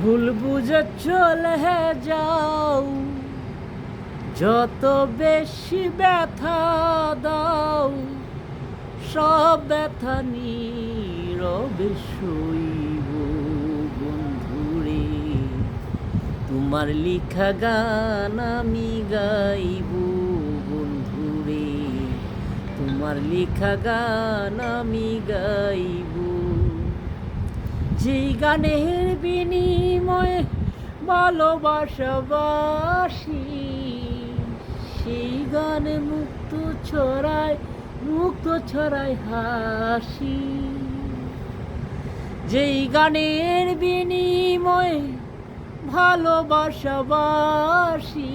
ভুল বুঝে চলে যাও, যত বেশি ব্যথা দাও, সব ব্যথা নীরবে সইব বন্ধুরে। তোমার লিখা গান আমি গাইব বন্ধুরে, তোমার লিখা গান আমি গাইব। যেই গানের বিনিময়ে ভালোবাসাবাসি, সেই গানে মুক্ত ছড়ায় হাসি। যেই গানের বিনিময়ে ভালোবাসাবাসি,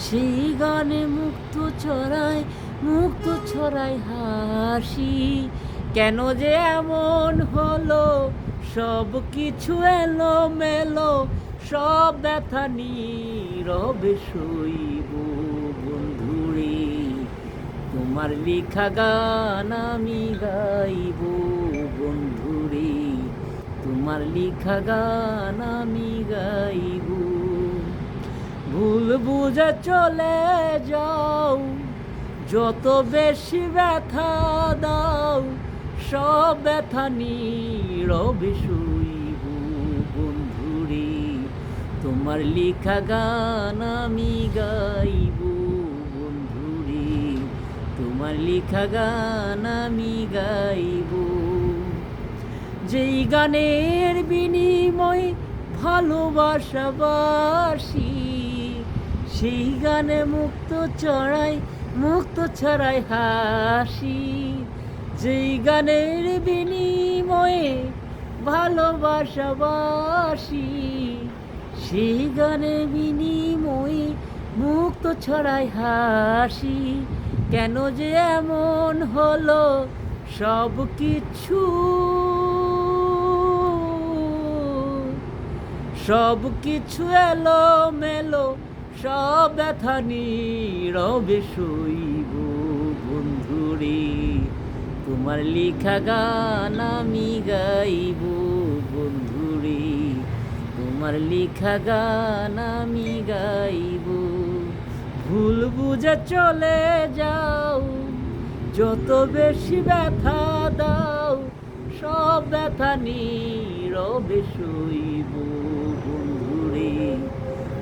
সেই গানে মুক্ত ছড়ায় হাসি। কেন যে এমন হলো, সব কিছু এলো মেলো, সব ব্যথা নীরবে সইব বন্ধুরে। তোমার লেখা গান আমি গাইব বন্ধুরে, তোমার লেখা গান আমি গাইব। ভুল বুঝে চলে যাও, যত বেশি ব্যথা দাও, সব ব্যথা নীরবে সইব বন্ধুরে। তোমার লেখা গান আমি গাইব বন্ধুরে, তোমার লেখা গান আমি গাইব। যেই গানের বিনিময়ে ভালোবাসাবাসি, সেই গানে মুক্ত ছড়ায় হাসি। যেই গানের বিনিময়ে ভালোবাসাবাসি, সেই গানের বিনিময়ে মুক্ত ছড়ায় হাসি। কেন যে এমন হলো, সব কিছু এলো মেলো, সব ব্যথা নীরবে সইব বন্ধুরে। তোমার লেখা গান আমি গাইব বন্ধুরে, তোমার লেখা গান আমি গাইব। ভুল বুঝে চলে যাও, যত বেশি ব্যথা দাও, সব ব্যথা নীরবে সইব বন্ধুরে।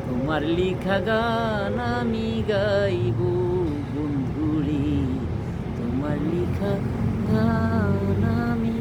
তোমার লেখা গান আমি গাইব বন্ধুরে, তোমার লেখা গান আমি